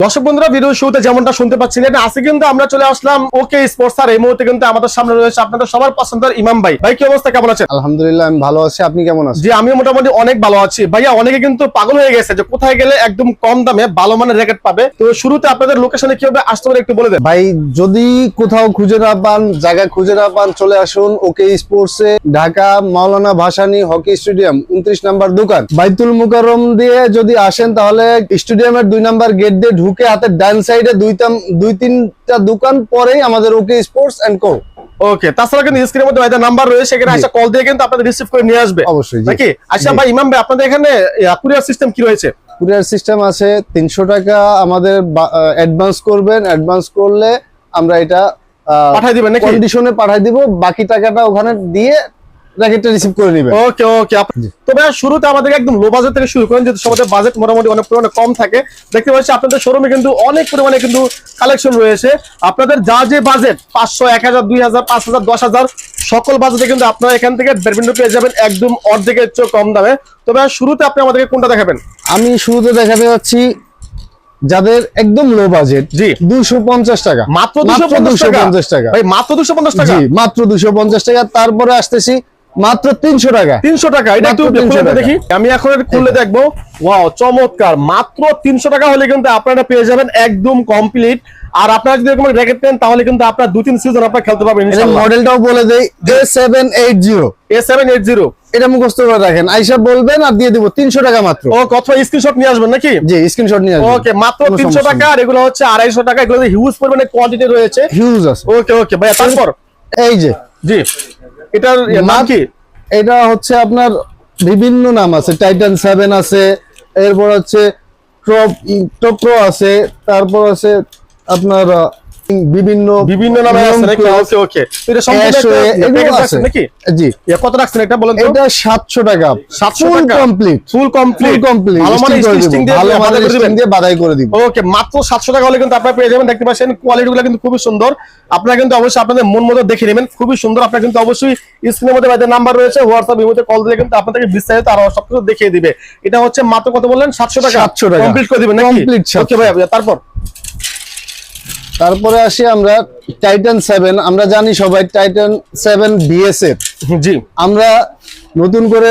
দর্শক বন্ধুরা, ভিডিও শুরুতে যেমনটা শুনতে পাচ্ছিলেন, আজকে কিন্তু আমরা চলে আসলাম ওকে স্পোর্টস। আর এই মুহূর্তে কিন্তু আমাদের সামনে রয়েছে আপনাদের সবার পছন্দের ইমাম ভাই। ভাই কি অবস্থা, কেমন আছেন? আলহামদুলিল্লাহ, আমি ভালো আছি। আপনি কেমন আছেন? জি, আমিও মোটামুটি অনেক ভালো আছি। ভাইয়া, অনেকে কিন্তু পাগল হয়ে গেছে যে কোথায় গেলে একদম কম দামে ভালো মানের র্যাকেট পাবে। তো শুরুতে আপনাদের লোকেশনে কিভাবে আসতে পারে একটু বলে দেন ভাই। যদি কোথাও খুঁজে না পান, জায়গা খুঁজে না পান, চলে আসুন ওকে স্পোর্টসে, ঢাকা মাওলানা ভাসানী হকি স্টেডিয়াম 29 নাম্বার দোকান। বাইতুল মুকাররম দিয়ে যদি আসেন তাহলে স্টেডিয়ামের 2 নাম্বার গেট দিয়ে ঢুকে হাতের ডান সাইডে 2-3টা দোকান পরেই আমাদের ওকে স্পোর্টস এন্ড কো। ওকে, তাছাড়া কিন্তু স্ক্রিনের মধ্যে ভাইদের নাম্বার রয়েছে, সেখানে আচ্ছা কল দিয়ে কিন্তু আপনাদের রিসিভ করে নিয়ে আসবে অবশ্যই নাকি? আচ্ছা ভাই, ইমাম ভাই, আপনাদের এখানে কুরিয়ার সিস্টেম কি রয়েছে? কুরিয়ার সিস্টেম আছে। 300 টাকা আমাদের অ্যাডভান্স করবেন। অ্যাডভান্স করলে আমরা এটা পাঠিয়ে দিবেন নাকি? কন্ডিশনে পাঠিয়ে দিব। বাকি টাকাটা ওখানে দিয়ে র্যাকেটটা রিসিভ করে নেবেন। ওকে ওকে। তো ভাই, শুরুতে আমাদের একদম লো বাজেট থেকে শুরু করেন, যেহেতু সবাই বাজেট মোটামুটি অনেক পরিমাণে কম থাকে। দেখতে পাচ্ছি আপনাদের শোরুমে কিন্তু অনেক পরিমাণে কিন্তু কালেকশন রয়েছে। আপনাদের যা যে বাজেট 500, 1000, 2000, 5000, 10000 সকল বাজেটে কিন্তু আপনারা এখান থেকে ব্যাডমিন্টন পেয়ে যাবেন একদম অর্ধেকের চেয়ে কম দামে। তো ভাই, শুরুতে আপনি আমাদেরকে কোনটা দেখাবেন? আমি শুরুতে দেখাতে যাচ্ছি যাদের একদম লো বাজেট। জি, 250 টাকা, মাত্র 250 টাকা। ভাই, মাত্র 250 টাকা? জি, মাত্র 250 টাকা। তারপরে আসতেছি মাত্র 300 টাকা। 300 টাকা, এটা একটু খুলে দেখি। আমি এখন খুলে দেখবো। ওয়াও, চমৎকার! মাত্র 300 টাকা হলে কিন্তু আপনারা পেয়ে যাবেন একদম কমপ্লিট। আর আপনারা যদি এরকম র্যাকেট নেন তাহলে কিন্তু আপনারা 2-3 সিজন আপনারা খেলতে পারবেন ইনশাআল্লাহ। মডেলটাও বলে দেই, A780। A780 এটা মুখস্থ করে রাখেন, আইসা বলবেন আর দিয়ে দিব 300 টাকা মাত্র। ও, কত স্ক্রিনশট নিয়ে আসবেন নাকি? জি, স্ক্রিনশট নিয়ে আসবেন। ওকে, মাত্র 300 টাকা। আর এগুলো হচ্ছে 250 টাকা। এগুলো হিউজ পরিমাণে কোয়ান্টিটি রয়েছে, হিউজ আছে। ওকে ওকে ভাই, তারপর এই যে জি, এটার নাম কি? এটা হচ্ছে আপনার বিভিন্ন নাম আছে। টাইটান 7 আছে, এরপর হচ্ছে টপ্রো আছে, তারপর আছে আপনার বিভিন্ন নামে আছে নাকি? ওকে ওকে। এটা সম্পূর্ণ প্যাকেজ আছে নাকি? জি। কত রাখছেন এটা বলেন তো? এটা 700 টাকা। 700 টাকা কমপ্লিট, ফুল কমপ্লিট। ভালো মানের স্টিচিং দিয়ে বাধাই করে দিব। ওকে, মাত্র 700 টাকা হলে কিন্তু আপনারা পেয়ে যাবেন। দেখতে পাচ্ছেন কোয়ালিটিগুলো কিন্তু খুবই সুন্দর। আপনারা কিন্তু অবশ্যই আপনাদের মন মতো দেখে নেবেন, খুবই সুন্দর। আপনারা কিন্তু অবশ্যই স্ক্রিনের মধ্যে ভাইদের নাম্বার রয়েছে, হোয়াটসঅ্যাপ ইমোতে কল দিলে কিন্তু আপনাদেরকে বিস্তারিত আরো সবকিছু দেখিয়ে দিবে। এটা হচ্ছে মাত্র কত বললেন? 700 টাকা। 700 টাকা কমপ্লিট করে দিবেন নাকি? কমপ্লিট। ওকে ভাই, তারপরে আসি আমরা টাইটান 7। আমরা জানি সবাই টাইটান 7 BSF। জি, আমরা নতুন করে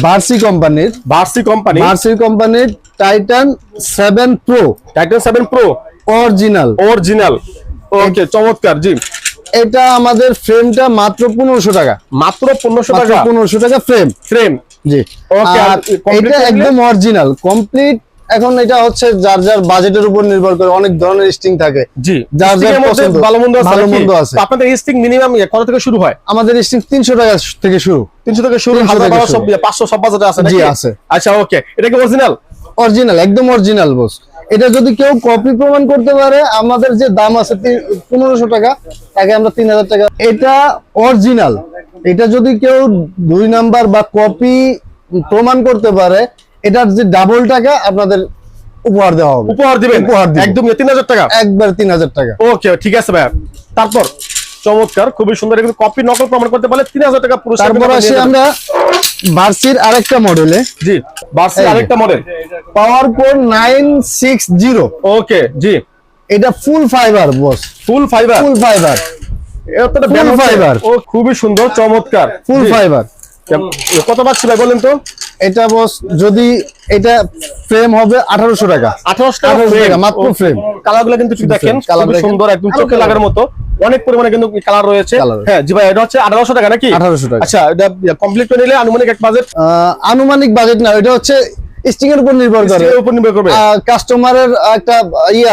বার্সি কোম্পানির Titan 7 pro, Titan 7 pro original. Okay, চমৎকার। জি, এটা আমাদের ফ্রেমটা মাত্র 1500 টাকা। মাত্র 1500 টাকা? 1500 টাকা ফ্রেম। জি, ওকে। আর এটা একদম অরিজিনাল কমপ্লিট। এখন এটা হচ্ছে যার যার বাজেটের উপর নির্ভর করে, অনেক ধরনের স্টিং থাকে। জি, যার যার পছন্দ, ভালো মন্দ আছে। আপনাদের স্টিং মিনিমাম কত থেকে শুরু হয়? আমাদের স্টিং 300 টাকা থেকে শুরু। 300 থেকে শুরু, 500 সব বাজেটে আছে নাকি? জি, আছে। আচ্ছা, ওকে। এটা কি অরিজিনাল, একদম অরিজিনাল বস। এটা যদি কেউ কপি প্রমাণ করতে পারে, আমাদের যে দাম আছে 1500 টাকা, তাকে আমরা 3000 টাকা। এটা অরিজিনাল। এটা যদি কেউ 2 নাম্বার বা কপি প্রমাণ করতে পারে, এটার যে ডাবল টাকা আপনাদের উপহার দেওয়া হবে। উপহার দিবেন? একদম 3000 টাকা, একবার 3000 টাকা। ওকে, ঠিক আছে ভাই। তারপর চমৎকার, খুবই সুন্দর। এগুলো কপি নকল প্রমাণ করতে পারলে 3000 টাকা পুরস্কার। তারপর আসি আমরা বার্সির আরেকটা মডেলে। জি, বার্সির আরেকটা মডেল পাওয়ার কোর 960। ওকে, জি। এটা ফুল ফাইবার বস, ফুল ফাইবার। এটা ফুল ফাইবার। ও, খুবই সুন্দর, চমৎকার, ফুল ফাইবার। কত পাচ্ছি ভাই বলেন তো? এটা বস, যদি এটা ফ্রেম হবে 1800 টাকা। 1800 টাকা মাত্র ফ্রেম। কালারগুলো কিন্তু দেখেন, খুব সুন্দর, একদম চোখে লাগার মতো। অনেক পরিমাণে কিন্তু কালার রয়েছে। হ্যাঁ জি ভাই, এটা হচ্ছে 1800 টাকা নাকি? 1800 টাকা। আচ্ছা, এটা কমপ্লিট করে নিলে আনুমানিক এক বাজেট? আনুমানিক বাজেট না, এটা হচ্ছে স্টিং এর উপর নির্ভর করে। কাস্টমারের একটা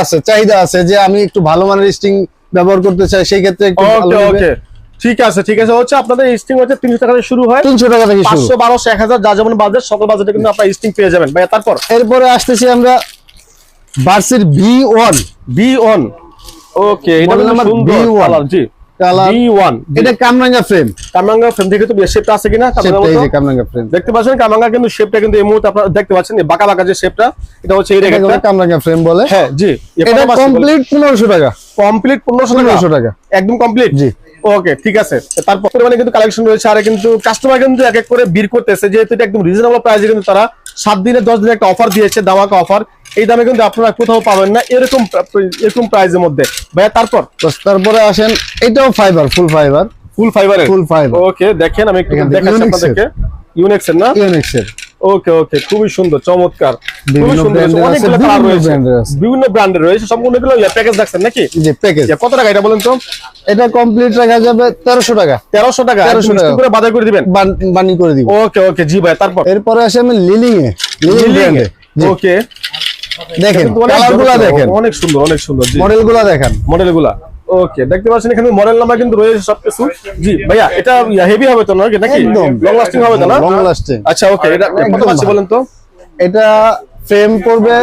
আছে, চাহিদা আছে যে আমি একটু ভালো মানের স্টিং ব্যবহার করতে চাই, সেই ক্ষেত্রে একটু ভালো। ওকে, ঠিক আছে। হচ্ছে আপনাদের স্টিং হচ্ছে 300 টাকা থেকে শুরু হয়। 300 টাকা থেকে শুরু। 500, 1200, 1000 যা যেমন বাজেট, সকল বাজেটে কিন্তু আপনারা স্টিং পেয়ে যাবেন ভাই। তারপর এরপরে আসতেছি আমরা বার্সির B1। ওকে, এটা নাম্বার B1। জি, কালার B1। এটা কামরাঙ্গা ফ্রেম। কামরাঙ্গা ফ্রেম দেখে তো শেপটা আছে কিনা কামরাঙ্গা এই মতো? যে কামরাঙ্গা ফ্রেম, দেখতে পাচ্ছেন কামরাঙ্গা কিন্তু শেপটা কিন্তু এই মুহূর্তে আপনারা দেখতে পাচ্ছেন, এই বাঁকা বাঁকা যে শেপটা, এটা হচ্ছে এই এটাকে রেখেটা। বলে কামরাঙ্গা ফ্রেম বলে। হ্যাঁ জি, এটা কমপ্লিট 1500 টাকা, কমপ্লিট 1500 টাকা একদম কমপ্লিট। জি। ওকে ঠিক আছে, তারপর মানে কিন্তু কালেকশন রয়েছে, আর কিন্তু কাস্টমার কিন্তু এক এক করে বীর করতেছে, যেহেতু এটা একদম রিজনেবল প্রাইসে কিন্তু তারা 7 দিনে 10 দিনে একটা অফার দিয়েছে, দামাকা অফার। এই দামে কিন্তু আপনারা কোথাও পাবেন না এরকম প্রাইসের মধ্যে ভাইয়া। তারপরে আসেন, এটাও ফাইবার, ফুল ফাইবার, ফুল ফাইবারের। ফুল ফাইবার। ওকে দেখেন, আমি একটু এখান থেকে দেখাচ্ছি Unix আপনাদেরকে। ইউনিক্স এর না? ইউনিক্স এর। ওকে ওকে, খুবই সুন্দর, চমৎকার, খুবই বিভিন্ন সুন্দর, ব্র্যান্ডের আছে, অনেকগুলো কালার বিভিন্ন রয়েছে, ব্র্যান্ডের আছে। বিভিন্ন ব্র্যান্ডের রয়েছে, সম্পূর্ণ এগুলো প্যাকেজ রাখছেন নাকি? যে প্যাকেজ। কত টাকা এটা বলেন তো? এটা কমপ্লিট রাখা যাবে 1300 টাকা। 1300 টাকা, 1300 একদম টাকা স্টিক করে বাজার করে দিবেন। বানি করে দিব। ওকে ওকে জি ভাই, তারপর এরপরে আসে আমি লিলিং এ, লিলিং ব্র্যান্ডে। ওকে দেখেন কিন্তু অনেক কালারগুলো দেখেন, অনেক সুন্দর, অনেক সুন্দর জি। মডেলগুলো দেখেন। মডেলগুলা ওকে দেখতে পাচ্ছেন, এখানে মডেল নাম্বার কিন্তু রয়েছে সবকিছু। জি ভাইয়া, এটা হেভি হবে তো নাকি? একদম লং লাস্টিং হবে তো না? Long lasting. আচ্ছা ওকে, এটা কত একদম পাচ্ছি বলেন তো? এটা ফ্রেম পড়বে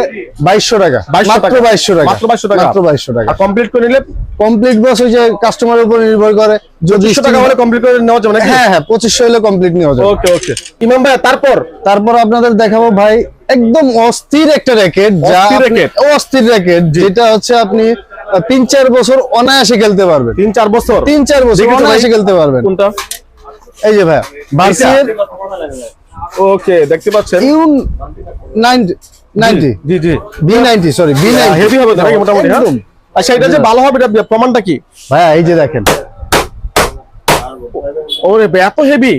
2200 টাকা, 2200 মাত্র টাকা। 2200 টাকা, মাত্র 2200 টাকা। মাত্র 2200 টাকা। আর কমপ্লিট করে নিলে কমপ্লিট বস ওই যে কাস্টমারের উপর নির্ভর করে, যদি 200 টাকা হলে কমপ্লিট করে নেওয়া যাবে নাকি? হ্যাঁ হ্যাঁ 2500 হলে কমপ্লিট নেওয়া যাবে। ওকে ওকে ইমাম ভাই, তারপর আপনাদের দেখাবো ভাই একদম অস্থির একটা র্যাকেট, যা অস্থির আপনি- racket? অস্থির র্যাকেট, যেটা হচ্ছে আপনি 3-4 বছর অনায়াসে খেলতে পারবেন। 3-4 বছর 3-4 বছর দেখি তো ভাই। অনায়াসে খেলতে পারবেন। কোনটা? এই যে ভাই ভার্সির ওকে দেখতে পাচ্ছেন, ইউন 90 জি জি B90, সরি B90 হেভি হবে তো নাকি মোটামুটি? হ্যাঁ একদম। আচ্ছা, এটা যে ভালো হবে, এটা প্রমাণটা কি? ভাই এই যে দেখেন, ওরে এত হেভি,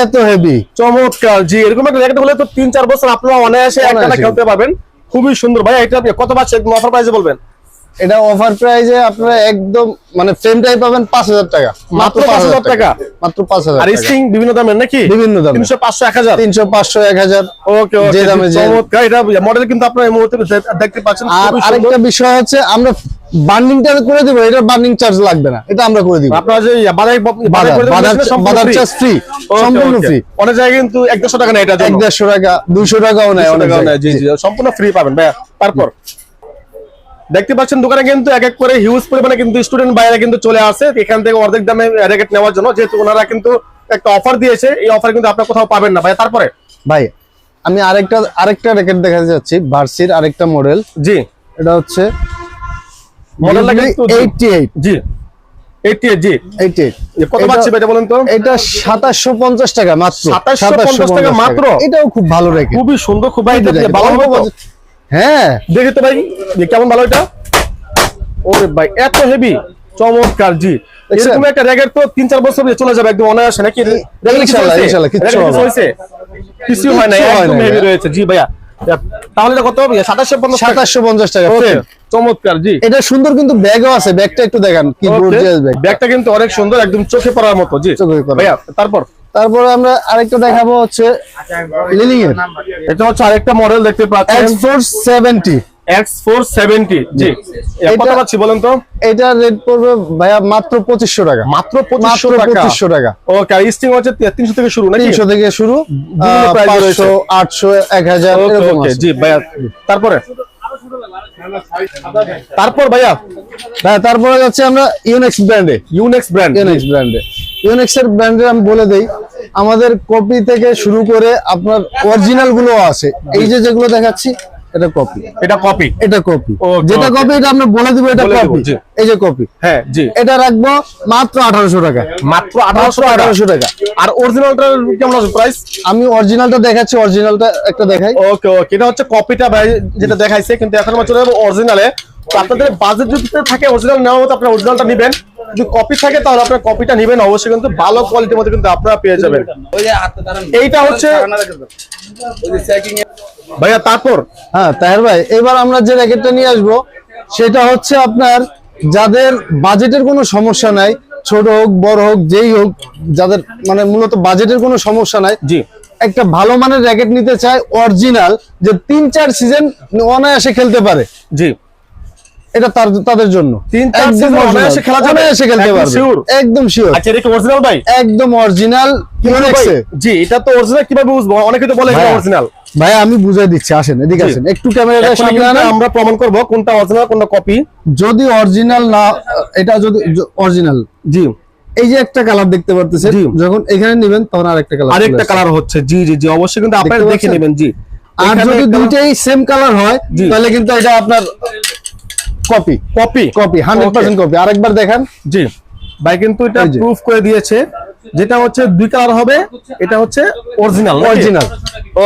এত হেভি। চমৎকার জি। এরকম একটা র্যাকেট হলে তো 3-4 বছর আপনারা অনায়াসে একটা অনায়াসে খেলতে পারবেন। খুবই সুন্দর ভাই। এটা আপনি কত পাচ্ছেন অফার প্রাইসে বলবেন? এটা অফার প্রাইসে আপনারা একদম মানে ফ্রেমটাই পাবেন 5000 টাকা, মাত্র 5000 টাকা, মাত্র 5000 আর টাকা। স্ট্রিং বিভিন্ন দামের নাকি? বিভিন্ন দামের। 300, 500, 1000। 300, 500, 1000। ওকে ওকে যে দামে যে। চমৎকার। এটা মডেল কিন্তু আপনারা এই মুহূর্তে দেখতে পাচ্ছেন। আর খুবই সুন্দর। আরেকটা বিষয় হচ্ছে, আমরা বার্নিংটা করে দিব, এটা বার্নিং চার্জ লাগবে না, এটা আমরা করে দিব। আপনারা যে বাজার করে বাজার চার্জ ফ্রি, সম্পূর্ণ ফ্রি। অনেক জায়গায় কিন্তু 100 টাকা নেয়, এটা 150 টাকা, 200 টাকাও নেয় অনেক জায়গায়। জি জি, সম্পূর্ণ ফ্রি পাবেন ভাইয়া। তারপর দেখতে পাচ্ছেন দোকানে কিন্তু এক এক করে হিউজ পরিমাণে কিন্তু স্টুডেন্ট বাইরে কিন্তু চলে আসে এখান থেকে অর্ধেক দামে র্যাকেট নেওয়ার জন্য, যেহেতু ওনারা কিন্তু একটা অফার দিয়েছে। এই অফার কিন্তু আপনারা কোথাও পাবেন না ভাই। তারপরে ভাই আমি আরেকটা র্যাকেট দেখাতে যাচ্ছি, ভার্সির আরেকটা মডেল। জি, এটা হচ্ছে মডেলটা কিন্তু 88 জি 88 জি 88। কত পাচ্ছি ভাই এটা বলেন তো? এটা 2750 টাকা মাত্র। 2750 টাকা মাত্র। এটাও খুব ভালো র্যাকেট, খুবই সুন্দর, খুব ভাই। খুবই ভালো হবে তো? হ্যাঁ দেখি তো ভাই যে কেমন ভালো এটা। ওরে ভাই এত হেভি, চমৎকার জি। এরকম একটা র্যাকেট তো 3-4 বছর চলে যাবে একদম অনায়াসে নাকি? ইনশাআল্লাহ, ইনশাআল্লাহ কিচ্ছু হবে না। কিছু হয় না, কিচ্ছু হয় একদম না, হেভি ভাইয়া। রয়েছে জি ভাইয়া। তাহলে এটা কত হবে? 2750 টাকা। 2750 টাকা ওকে, frame। চমৎকার জি। এটা সুন্দর কিন্তু ব্যাগও আছে, ব্যাগটা একটু দেখান, কি গর্জিয়াস ব্যাগ। ব্যাগটা কিন্তু অনেক সুন্দর, একদম চোখে পড়ার মতো জি চোখে পড়ার। ভাইয়া। তারপরে আমরা আরেকটা দেখাবো হচ্ছে লিলিং এর, এটা হচ্ছে আরেকটা মডেল দেখতে পাচ্ছেন, X470। X470 জি। এটা কত এটা- পাচ্ছি বলেন তো? এটা রেট পড়বে ভাইয়া মাত্র 2500 টাকা, মাত্র মাত্র 2500 টাকা। 2500 টাকা। ওকে, আর স্টিং হচ্ছে 300 থেকে শুরু নাকি? 300 থেকে শুরু, বিভিন্ন price রয়েছে। 500, 800, 1000 ওকে এরকম ওকে আছে। জি ভাইয়া। তারপর ভাইয়া হ্যাঁ, তারপরে যাচ্ছে আমরা ইউনিক্স ব্র্যান্ডে। Unix brand. ইউনিক্স এর ব্র্যান্ডে আমি বলে দেই, আমাদের কপি থেকে শুরু করে আপনার অরিজিনাল গুলো আছে। এই যে যেগুলো দেখাচ্ছি এটা কপি, এটা কপি। এটা কপি, Okay, যেটা okay. কপি এটা আমরা বলে দিব এটা বলে দিব, কপি। জি। এই যে কপি, হ্যাঁ জি, এটা রাখবো মাত্র 1800 টাকা, মাত্র 1800 টাকা। 1800 টাকা। আর অরিজিনালটার কেমন আছে প্রাইস? আমি অরিজিনালটা দেখাচ্ছি, অরিজিনালটা একটা দেখাই। ওকে ওকে, এটা হচ্ছে কপিটা ভাই যেটা দেখাইছে, কিন্তু এখন আমরা চলে যাবো অরিজিনালে। তো আপনাদের বাজেট যদি থাকে অরিজিনাল নেওয়ার মতো, আপনারা অরিজিনালটা নেবেন। যদি কপি থাকে তাহলে আপনারা কপিটা নেবেন অবশ্যই, কিন্তু ভালো কোয়ালিটির মধ্যে কিন্তু আপনারা পেয়ে যাবেন। এইটা হচ্ছে ভাইয়া। তারপর হ্যাঁ তাহের ভাই, এবার আমরা যে র্যাকেটটা নিয়ে আসবো সেটা হচ্ছে আপনার যাদের বাজেটের কোনো সমস্যা নাই, ছোট হোক বড় হোক যেই হোক, যাদের মানে মূলত বাজেটের কোনো সমস্যা নাই, জি একটা ভালো মানের র্যাকেট নিতে চায় অরিজিনাল, যে 3-4 সিজন অনায়াসে খেলতে পারে, জি, এটা তাদের জন্য 3-4 একদম season original, অনায়াসে খেলা যাবে? অনায়াসে খেলতে একদম পারবে, sure? একদম শিওর, আচ্ছা, এটা কি অরিজিনাল ভাই? একদম অরিজিনাল ইউনিক্স এ। জি, এটা তো অরিজিনাল কিভাবে বুঝবো? অনেকে তো বলে এটা ভাইয়া, অরিজিনাল। ভাই আমি বুঝাই দিচ্ছি, আসেন এদিকে জি। আসেন, একটু ক্যামেরাটা এখন সামনে কিন্তু আনেন। আমরা প্রমাণ করব কোনটা অরিজিনাল কোনটা কপি। যদি অরিজিনাল না, এটা যদি অরিজিনাল, জি, এই যে একটা কালার দেখতে পারতেছেন, জি। যখন এখানে নেবেন তখন আরেকটা কালার, আরেকটা কালার হচ্ছে, জি জি জি, অবশ্যই কিন্তু আপনারা দেখতে দেখে পাচ্ছেন? নেবেন। জি, আর এখানে যদি একটা- দুইটাই সেম কালার হয় জি। তাহলে কিন্তু এটা আপনার কপি কপি 100% কপি। আরেকবার দেখান। জি ভাই, কিন্তু এটা এই যে। প্রুফ করে দিয়েছে, যেটা হচ্ছে দুই কালার হবে, এটা হচ্ছে অরিজিনাল Original।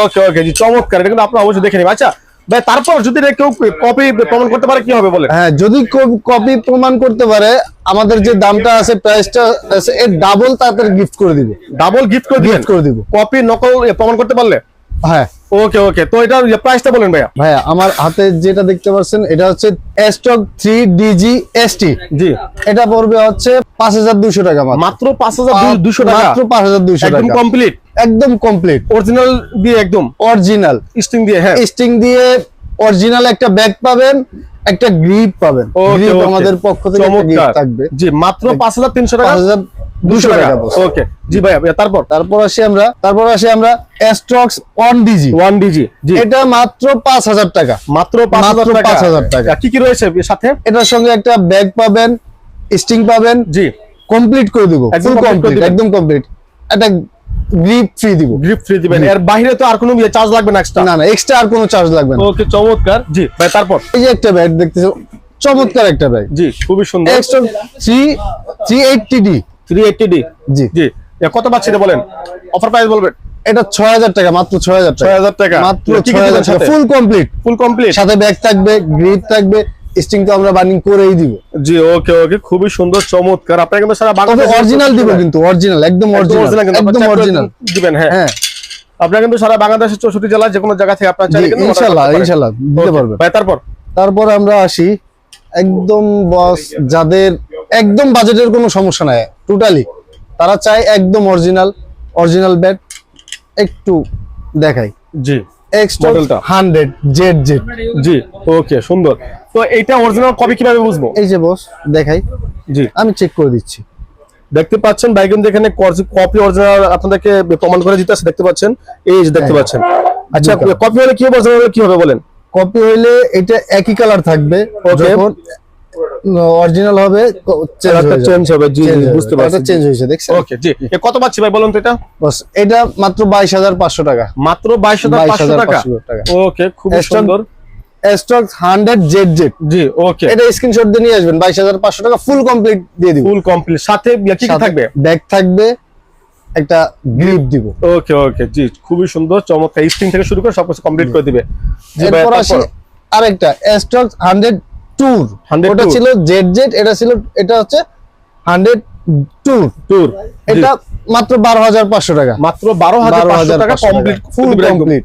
ওকে ওকে জি, চমৎকার, এটা কিন্তু আপনারা অবশ্যই দেখে নেবেন। আচ্ছা ভাই, তারপর যদি এটা কেউ কপি প্রমাণ করতে পারে কি হবে বলেন? হ্যাঁ, যদি কপি প্রমাণ করতে পারে, আমাদের যে দামটা আছে, প্রাইসটা আছে, এর ডাবল তাদের গিফট করে দিব। ডাবল গিফট করে দিবেন গিফট করে দিব। কপি নকল প্রমাণ করতে পারলে? হ্যাঁ ওকে ওকে, তো এটার প্রাইসটা বলেন ভাইয়া। ভাইয়া, আমার হাতে যেটা দেখতে পাচ্ছেন এটা হচ্ছে স্টক 3DG ST। জি, এটা পড়বে হচ্ছে 5200 টাকা মাত্র। মাত্র 5200 টাকা, মাত্র 5200 একদম টাকা, কমপ্লিট একদম কমপ্লিট অরিজিনাল দিয়ে, একদম অরিজিনাল স্টিং দিয়ে। হ্যাঁ, স্টিং দিয়ে অরিজিনাল একটা ব্যাগ পাবেন, একটা গ্রিপ পাবেন। ওকে গ্রিপ ওকে, আমাদের পক্ষ থেকে একটা চমৎকার গিফট থাকবে। জি, মাত্র 5300 টাকা, 5200 টাকা বস। ওকে জি ভাইয়া, তারপর তারপর আসি আমরা স্ট্রক্স 1DG। 1DG জি, এটা মাত্র 5000 টাকা। মাত্র 5000 টাকা। 5000 টাকা। কি কি রয়েছে এর সাথে? এটার সঙ্গে একটা ব্যাগ পাবেন, স্টিং পাবেন, জি, কমপ্লিট করে দিব, একদম ফুল complete করে কমপ্লিট, দিবেন। একদম কমপ্লিট। একটা গ্রিপ ফ্রি দিব। গ্রিপ ফ্রি দিবেন, এর বাইরে তো আর কোনো চার্জ লাগবে না এক্সট্রা? না না, এক্সট্রা আর কোনো চার্জ লাগবে না। ওকে, চমৎকার জি ভাই, তারপর এই যে একটা ব্যাগ দেখতেছো, চমৎকার একটা ব্যাগ, জি, খুবই সুন্দর, এক্সট্রা 380D। 380D জি জি, কত পাচ্ছি এটা বলেন, অফার প্রাইস বলবেন? এটা 6000 টাকা, মাত্র 6000 টাকা। 6000 টাকা, মাত্র কি কি 6000 দিবেন টাকা, সাথে? Full complete. ফুল কমপ্লিট, সাথে ব্যাগ থাকবে, গ্রিপ থাকবে, স্টিং তো আমরা বার্নিং করেই দিব। জি ওকে ওকে, খুবই সুন্দর, চমৎকার। আপনারা কিন্তু সারা তবে বাংলাদেশে অরিজিনাল দিব, কিন্তু অরিজিনাল, একদম অরিজিনাল, একদম অরিজিনাল দিবেন। হ্যাঁ, হ্যাঁ আপনারা কিন্তু সারা বাংলাদেশের 64 জেলায় যে কোনো জায়গা থেকে আপনারা জি, চাইলে কিন্তু order ইনশাআল্লাহ করতে পারেন। ইনশাআল্লাহ দিতে Okay, পারবেন। ভাই তারপর তারপর আমরা আসি একদম বস, যাদের একদম বাজেটের কোনো সমস্যা নাই, টোটালি তারা চায় একদম অরিজিনাল ব্যাট। একটু দেখাই, জি এক্সট্রা মডেলটা। 100 ZZ। জি ওকে, সুন্দর। তো এইটা অরিজিনাল কপি কিভাবে বুঝবো? এই যে বস দেখাই, জি, আমি চেক করে দিচ্ছি। দেখতে পাচ্ছেন ভাই, কিন্তু এখানে কপি অরিজিনাল আপনাদেরকে প্রমাণ করে দিতেছে, দেখতে পাচ্ছেন, এই যে দেখতে পাচ্ছেন। আচ্ছা, দুটো। কপি হলে কি হবে, অরিজিনাল হলে কি হবে বলেন? কপি হইলে এটা একই কালার থাকবে, Okay. যখন অরিজিনাল হবে চেঞ্জ হবে, জি জি, বুঝতে পারছি। চেঞ্জ হয়েছে, দেখছেন? ওকে জি, কত পাচ্ছি ভাই বলুন তো এটা? বস এটা মাত্র 22500 টাকা। মাত্র 22500 টাকা। 22500 টাকা। ওকে, খুব Stock- সুন্দর। Stock 100 ZZ। জি ওকে, এটা স্ক্রিনশট দিয়ে নিয়ে আসবেন, 22500 টাকা ফুল কমপ্লিট দিয়ে দিব। ফুল কমপ্লিট, সাথে কি কি থাকবে? ব্যাগ থাকবে, একটা গ্রিপ দিব। ওকে ওকে জি, খুবই সুন্দর, চমৎকার। স্ক্রিন থেকে শুরু করে সবকিছু কমপ্লিট করে দিবে। জি ভাই, এরপর আসি তারপর? আরেকটা স্টক 100 ট্যুর। 100 ওটা Tour। ছিল ZZ, এটা হচ্ছে 100 ট্যুর। ট্যুর, এটা মাত্র 12500 টাকা। মাত্র 12500 টাকা 12500 complete, full complete.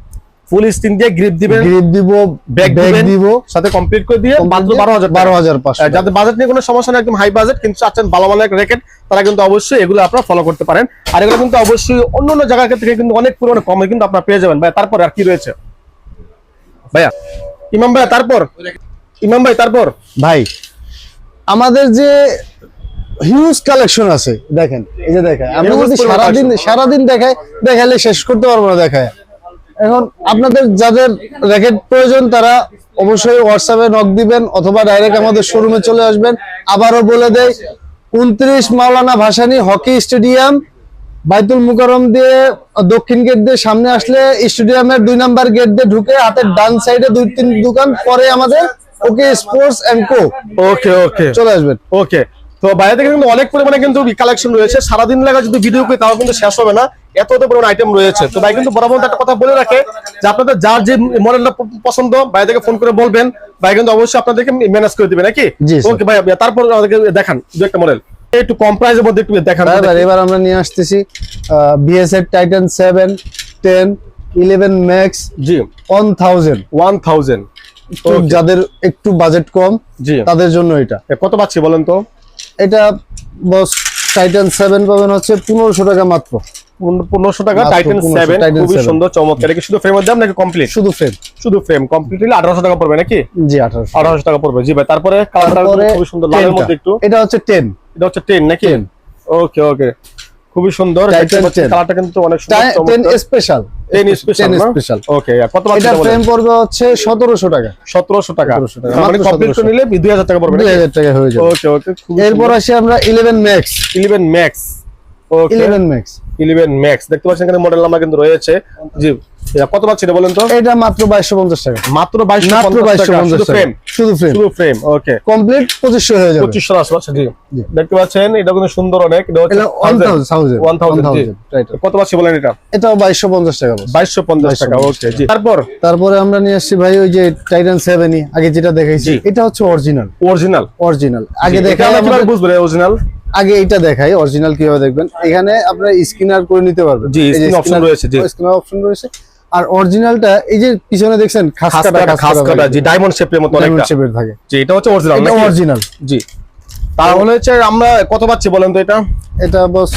Full screen দিয়ে গ্রিপ দিবেন, গ্রিপ দিব, ব্যাগ ব্যাগ দিবেন, দিব, সাথে কমপ্লিট করে দিয়ে মাত্র 12000 12500। যাদের বাজেট নিয়ে কোনো সমস্যা নেই, একদম হাই বাজেট কিন্তু চাচ্ছেন ভালো মানের র্যাকেট, তারা কিন্তু অবশ্যই এগুলো আপনারা ফলো করতে পারেন। আর এগুলো কিন্তু অবশ্যই অন্য জায়গা থেকে কিন্তু অনেক পরিমাণে কমে কিন্তু আপনারা পেয়ে যাবেন ভাই। তারপর আর কি রয়েছে ভাইয়া? ইমাম ভাই তারপর? ইমাম ভাই তারপর? ভাই আমাদের যে হিউজ কালেকশন আছে, দেখেন, এই যে দেখেন, আমি Huge যদি পরিমাণ সারাদিন দেখাইলে শেষ করতে পারবো না দেখায়। এখন আপনাদের যাদের র্যাকেট প্রয়োজন তারা অবশ্যই হোয়াটসঅ্যাপে নক দিবেন, অথবা ডাইরেক্ট আমাদের শোরুমে চলে আসবেন। আবারও বলে দেই, 29 মাওলানা ভাসানী হকি স্টেডিয়াম, বাইতুল মুকাররম দিয়ে দক্ষিণ গেট দিয়ে সামনে আসলে স্টেডিয়ামের 2 নাম্বার গেট দিয়ে ঢুকে হাতের ডান সাইডে 2-3 দোকান পরে আমাদের ওকে স্পোর্টস এন্ড কো, ওকে ওকে চলে আসবেন। ওকে। তো বাইরে থেকে কিন্তু অনেক পরিমাণে কিন্তু কালেকশন রয়েছে, সারাদিন লাগা যদি ভিডিও করি তাও কিন্তু শেষ হবে না, এত পরিমাণ আইটেম রয়েছে। তো ভাই কিন্তু বরাবর একটা কথা বলে রাখে যে আপনাদের যার যে মডেলটা পছন্দ বাইরে থেকে ফোন করে বলবেন, ভাই কিন্তু অবশ্যই আপনাদেরকে ম্যানেজ করে দিবে নাকি? জি, স্যার। ওকে ভাই, তারপর আমাদেরকে দেখান দু একটা মডেল, একটু কম প্রাইসের মধ্যে একটু দেখান। এবার আমরা নিয়ে আসতেছি বিএসএর টাইটান 7, 10, 11 ম্যাক্স জি 1000। 1000 Okay. যাদের একটু বাজেট কম জি, তাদের জন্য এটা। কত পাচ্ছি বলেন তো? এটা বস টাইটান 7 পাবেন হচ্ছে 1500 টাকা মাত্র। 1500 টাকা মাত্র টাইটান 1500 7, Titan খুবই 7 সুন্দর, চমৎকার। এটা কি শুধু ফ্রেমের দাম নাকি কমপ্লিট? শুধু ফ্রেম, শুধু ফ্রেম কমপ্লিট হলে 1800 টাকা পড়বে নাকি? জি 1800। 1800 টাকা পড়বে। জি ভাই, তারপরে কালারটা তারপরে খুবই সুন্দর, লালের 10টা। মধ্যে একটু, এটা হচ্ছে 10। এটা হচ্ছে 10 নাকি? 10 ওকে ওকে, খুবই সুন্দর, Titan 10 কালারটা কিন্তু অনেক সুন্দর, 10 স্পেশাল 10 স্পেশাল 10 স্পেশাল। ওকে, কত বাজেট এটা বলেন? ফ্রেম পড়বে হচ্ছে 1700 টাকা। 1700 টাকা, 1700 টাকা, মানে মাত্র কমপ্লিট করে 1700 নিলে 2000 টাকা পড়বে। 2000 টাকা হয়ে যাবে। ওকে ওকে, এরপর আসি আমরা 11 ম্যাক্স। 11 ম্যাক্স। ওকে, 11 ম্যাক্স 11 ম্যাক্স দেখতে পাচ্ছেন এখানে মডেল নাম্বার কিন্তু রয়েছে। জি, কত পাচ্ছেন এটা বলেন তো? এটা মাত্র 2250 টাকা। মাত্র 2250 টাকা, শুধু ফ্রেম, শুধু ফ্রেম, শুধু ফ্রেম। ওকে, কমপ্লিট 2500 হয়ে যাবে। 2500 আশপাশ। জি, জি। দেখতে পাচ্ছেন এটা কিন্তু সুন্দর অনেক। এটা হচ্ছে এটা 1000 জি। কত পাচ্ছি বলেন এটা? এটাও 2250 টাকা বস। 2250 টাকা। ওকে, জি। তারপরে আমরা নিয়ে আসছি ভাই ওই যে টাইটান 7 আগে যেটা দেখাইছি, জি। এটা হচ্ছে অরিজিনাল। অরিজিনাল, অরিজিনাল আগে এটা দেখাই আমরা কিভাবে আমাদের, বুঝবো অরিজিনাল? আগে এটা দেখাই অরিজিনাল কিভাবে দেখবেন। এখানে আপনারা স্ক্যানার করে নিতে পারবেন। জি, স্ক্রিন অপশন রয়েছে। জি, স্ক্যানার অপশন রয়েছে। আর অরিজিনালটা এই যে পিছনে দেখছেন খাস কাটা, জি, ডায়মন্ড শেপের মতো অনেকটা। শেপের থাকে। জি, এটা হচ্ছে অরিজিনাল। এটা অরিজিনাল। জি, তাহলে হচ্ছে আমরা কত পাচ্ছি বলেন তো এটা? এটা বস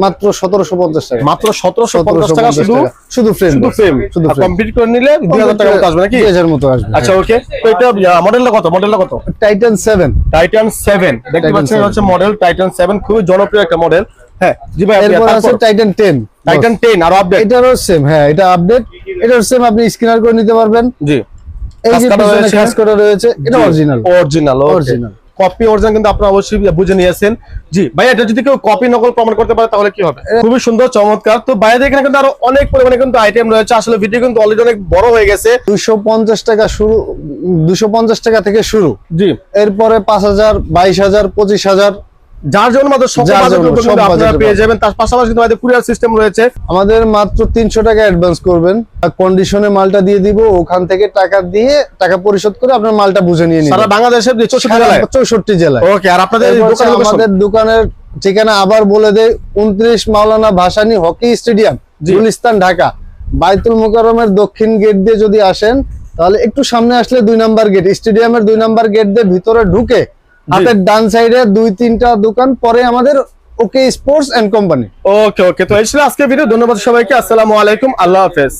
মাত্র 1750 টাকা। মাত্র 1750 টাকা, শুধু শুধু ফ্রেম, শুধু ফ্রেম। শুধু আর frame। কমপ্লিট করে নিলে 2000 টাকা মতো আসবে নাকি? 2000 মতো আসবে। আচ্ছা, ওকে। তো এটা মডেলটা কত? মডেলটা কত? টাইটান 7। টাইটান 7 দেখতে Titan পাচ্ছেন, 7 হচ্ছে মডেল টাইটান 7, খুবই জনপ্রিয় একটা মডেল। হ্যাঁ, জি ভাই। এরপর আছে টাইটান 10। টাইটান 10 আর আপডেট। এটারও সেম, হ্যাঁ এটা আপডেট, এটার সেম আপনি স্ক্যানার করে নিতে পারবেন। জি, এই যে কাজ করা পিছনে রয়েছে। কাজ করা রয়েছে, এটা original. Original, original. Copy original কিন্তু আপনারা অবশ্যই বুঝে নিয়েছেন। জি ভাই, এটা যদি কেউ কপি নকল প্রমাণ করতে পারে তাহলে কি হবে? খুবই সুন্দর, চমৎকার। তো বাইরে এখানে কিন্তু আরো অনেক পরিমাণে কিন্তু আইটেম রয়েছে। আসলে ভিডিও কিন্তু অলরেডি অনেক বড় হয়ে গেছে। 250 টাকা শুরু, 250 টাকা থেকে শুরু। জি, এরপরে 5000, 22000, 25000, যার জন্য মাত্র সকল যার বাজেটের জন্য উপর সব কিন্তু আপনারা বাজেটের পেয়ে উপর। যাবেন। তার পাশাপাশি কিন্তু আমাদের কুরিয়ার সিস্টেম রয়েছে। আমাদের মাত্র 300 টাকা অ্যাডভান্স করবেন, কন্ডিশনে মালটা দিয়ে দিব, ওখান থেকে টাকা দিয়ে টাকা পরিশোধ করে আপনার মালটা বুঝে নিয়ে সারা নিবেন। বাংলাদেশের 64 জেলায়। 64 জেলায়। ওকে, আর আপনাদের এরপর হচ্ছে দোকানের লোকেশন? আমাদের দোকানের ঠিকানা আবার বলে দেয়, 29 মাওলানা ভাসানী হকি স্টেডিয়াম, জি। গুলিস্তান, ঢাকা। বাইতুল মুকাররমের দক্ষিণ গেট দিয়ে যদি আসেন, তাহলে একটু সামনে আসলে 2 নাম্বার গেট, স্টেডিয়ামের 2 নাম্বার গেট দিয়ে ভিতরে ঢুকে হাতের ডান সাইডে 2-3টা দোকান, পরে আমাদের ওকে স্পোর্টস এন্ড কোম্পানি। ওকে ওকে, তো এই ছিল আজকের ভিডিও। ধন্যবাদ সবাইকে। আসসালামু আলাইকুম, আল্লাহ হাফেজ।